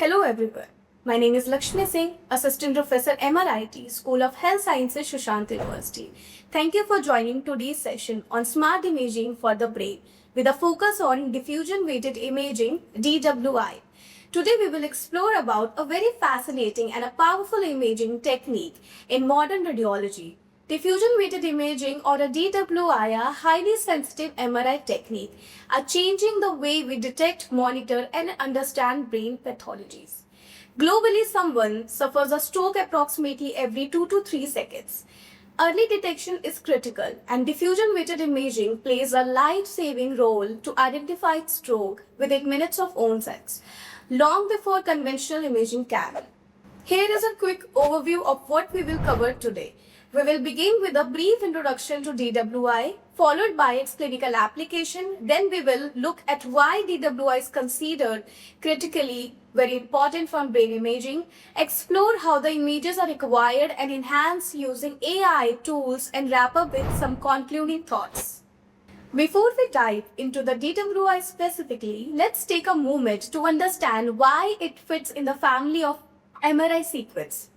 Hello everyone. My name is Lakshmi Singh, Assistant Professor MRIT, School of Health Sciences, Sushant University. Thank you for joining today's session on Smart Imaging for the Brain with a focus on Diffusion Weighted Imaging (DWI). Today we will explore about a very fascinating and a powerful imaging technique in modern radiology. Diffusion weighted imaging or a DWI, a highly sensitive MRI technique, are changing the way we detect, monitor and understand brain pathologies. Globally, someone suffers a stroke approximately every 2 to 3 seconds. Early detection is critical and diffusion weighted imaging plays a life-saving role to identify stroke within minutes of onset, long before conventional imaging can. Here is a quick overview of what we will cover today. We will begin with a brief introduction to DWI, followed by its clinical application. Then we will look at why DWI is considered critically very important for brain imaging, explore how the images are acquired and enhanced using AI tools, and wrap up with some concluding thoughts. Before we dive into the DWI specifically, let's take a moment to understand why it fits in the family of MRI sequence.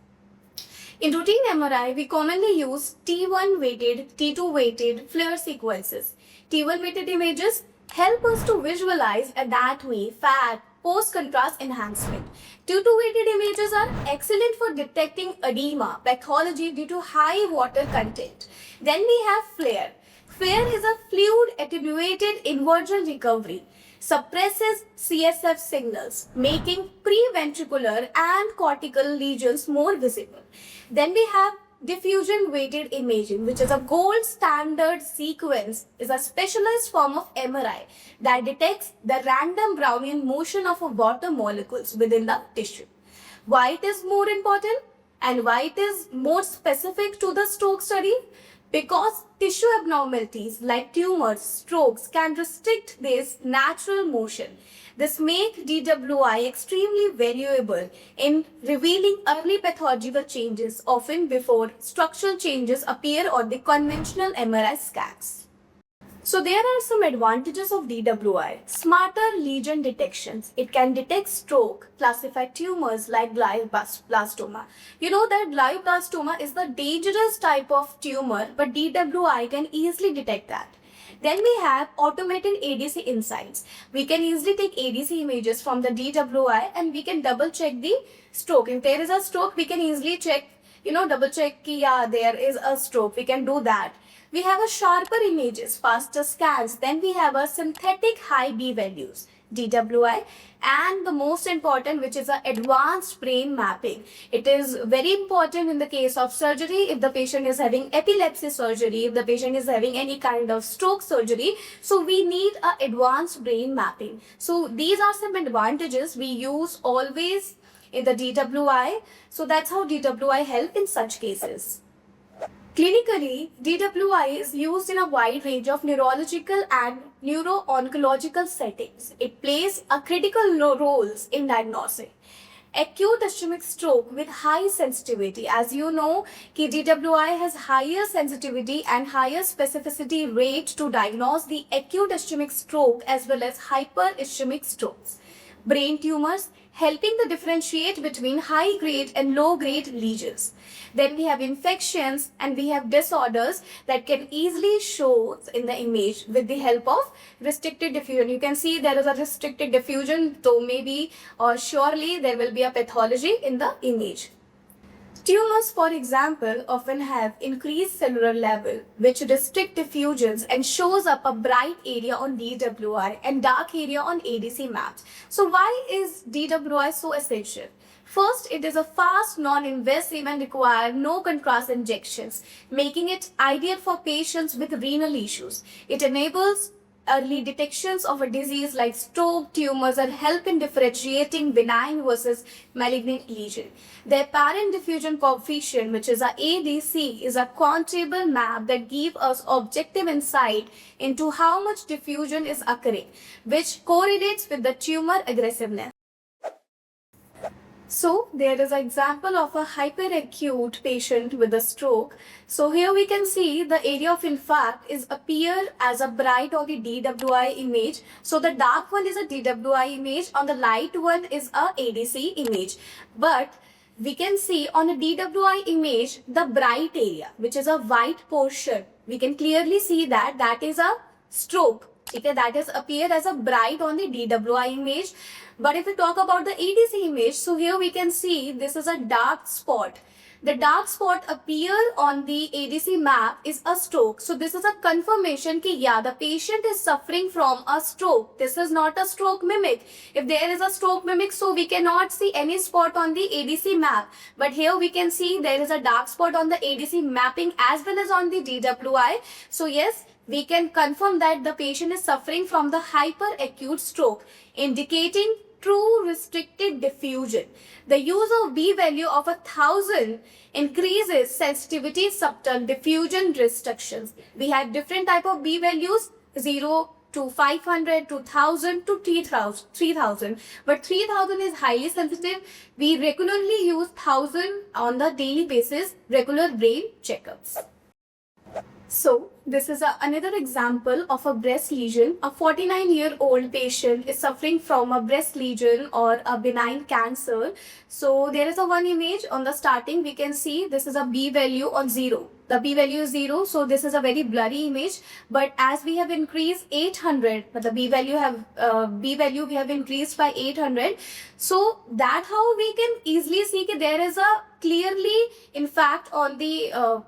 In routine MRI, we commonly use T1 weighted, T2 weighted FLIR sequences. T1 weighted images help us to visualize anatomy, fat, post-contrast enhancement. T2 weighted images are excellent for detecting edema, pathology due to high water content. Then we have FLAIR. FLAIR is a fluid attenuated inversion recovery, suppresses CSF signals, making preventricular and cortical lesions more visible. Then we have diffusion weighted imaging, which is a gold standard sequence, is a specialized form of MRI that detects the random Brownian motion of water molecules within the tissue. Why it is more important and why it is more specific to the stroke study? Because tissue abnormalities like tumors, strokes can restrict this natural motion. This makes DWI extremely valuable in revealing early pathological changes, often before structural changes appear on the conventional MRI scans. So there are some advantages of DWI. Smarter lesion detections. It can detect stroke, classify tumors like glioblastoma. You know that glioblastoma is the dangerous type of tumor, but DWI can easily detect that. Then we have automated ADC insights. We can easily take ADC images from the DWI and we can double check the stroke. If there is a stroke, we can easily check, double check, yeah, there is a stroke. We can do that. We have a sharper images, faster scans. Then we have a synthetic high B values, DWI, and the most important, which is an advanced brain mapping. It is very important in the case of surgery. If the patient is having epilepsy surgery, if the patient is having any kind of stroke surgery, so we need an advanced brain mapping. So these are some advantages we use always in the DWI. So that's how DWI help in such cases. Clinically, DWI is used in a wide range of neurological and neuro-oncological settings. It plays a critical roles in diagnosing acute ischemic stroke with high sensitivity. As you know, DWI has higher sensitivity and higher specificity rate to diagnose the acute ischemic stroke as well as hyper-ischemic strokes. Brain tumors, helping to differentiate between high-grade and low-grade lesions. Then we have infections and we have disorders that can easily show in the image with the help of restricted diffusion. You can see there is a restricted diffusion, though maybe or surely there will be a pathology in the image. Tumors, for example, often have increased cellular level, which restrict diffusions and shows up a bright area on DWI and dark area on ADC maps. So why is DWI so essential? First, it is a fast, non-invasive and require no contrast injections, making it ideal for patients with renal issues. It enables early detections of a disease like stroke, tumors, and help in differentiating benign versus malignant lesion. The apparent diffusion coefficient, which is a ADC, is a countable map that gives us objective insight into how much diffusion is occurring, which correlates with the tumor aggressiveness. So there is an example of a hyperacute patient with a stroke. So here we can see the area of infarct is appear as a bright on the DWI image. So the dark one is a DWI image, on the light one is a ADC image. But we can see on a DWI image the bright area, which is a white portion. We can clearly see that that is a stroke. Okay, that is appear as a bright on the DWI image. But if we talk about the ADC image, so here we can see this is a dark spot. The dark spot appear on the ADC map is a stroke. So this is a confirmation that yeah, the patient is suffering from a stroke. This is not a stroke mimic. If there is a stroke mimic, so we cannot see any spot on the ADC map. But here we can see there is a dark spot on the ADC mapping as well as on the DWI. So yes, we can confirm that the patient is suffering from the hyperacute stroke, indicating true restricted diffusion. The use of B value of 1000 increases sensitivity subtle diffusion restrictions. We have different type of B values, 0 to 500 to 1000 to 3000. But 3000 is highly sensitive. We regularly use 1000 on the daily basis, regular brain checkups. So this is another example of a breast lesion. A 49-year-old patient is suffering from a breast lesion or a benign cancer. So there is a one image on the starting. We can see this is a B value on 0. The B value is 0. So this is a very blurry image. But as we have increased 800, but the B value we have increased by 800. So that how we can easily see that there is a clearly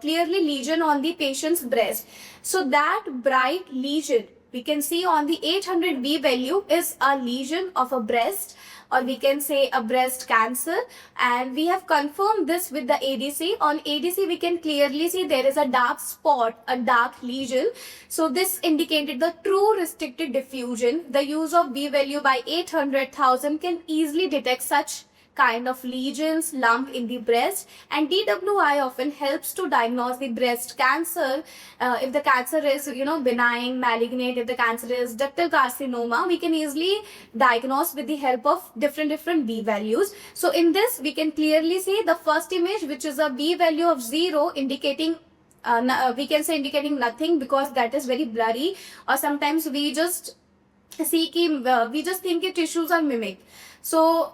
clearly lesion on the patient's breast. So that bright lesion we can see on the 800 B value is a lesion of a breast, or we can say a breast cancer, and we have confirmed this with the ADC. On ADC we can clearly see there is a dark spot, a dark lesion. So this indicated the true restricted diffusion. The use of B value by 800,000 can easily detect such kind of lesions, lump in the breast, and DWI often helps to diagnose the breast cancer. If the cancer is benign, malignant, if the cancer is ductal carcinoma, we can easily diagnose with the help of different B values. So in this we can clearly see the first image, which is a B value of 0, indicating we can say indicating nothing because that is very blurry, or sometimes we just see we just think tissues are mimic. So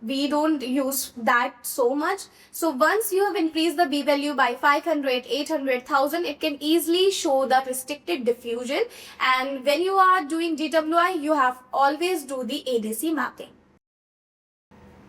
we don't use that so much. So once you have increased the B value by 500, 800,000, it can easily show the restricted diffusion. And when you are doing DWI, you have always do the ADC mapping.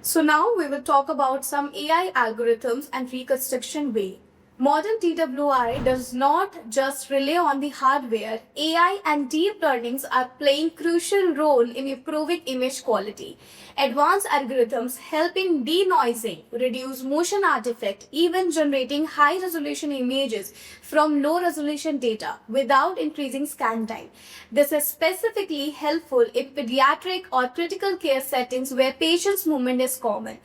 So now we will talk about some AI algorithms and reconstruction way. Modern DWI does not just rely on the hardware. AI and deep learnings are playing crucial role in improving image quality. Advanced algorithms help in denoising, reduce motion artifact, even generating high-resolution images from low-resolution data without increasing scan time. This is specifically helpful in pediatric or critical care settings where patients' movement is common.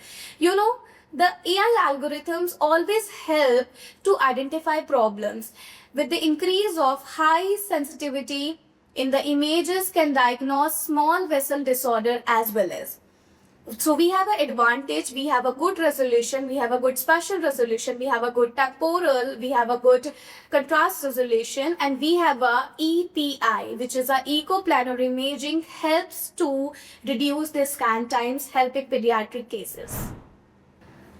The AI algorithms always help to identify problems. With the increase of high sensitivity in the images can diagnose small vessel disorder as well as. So we have an advantage, we have a good resolution, we have a good spatial resolution, we have a good temporal, we have a good contrast resolution, and we have a EPI, which is a eco-planar imaging, helps to reduce the scan times, helping pediatric cases.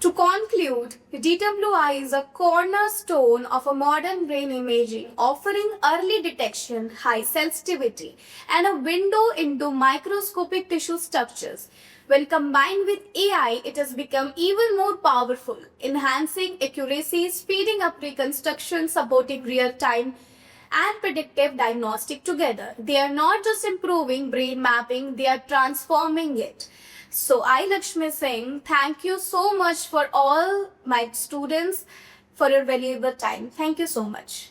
To conclude, DWI is a cornerstone of a modern brain imaging, offering early detection, high sensitivity, and a window into microscopic tissue structures. When combined with AI, it has become even more powerful, enhancing accuracy, speeding up reconstruction, supporting real-time and predictive diagnostic together. They are not just improving brain mapping, they are transforming it. So I, Lakshmi Singh, thank you so much for all my students for your valuable time. Thank you so much.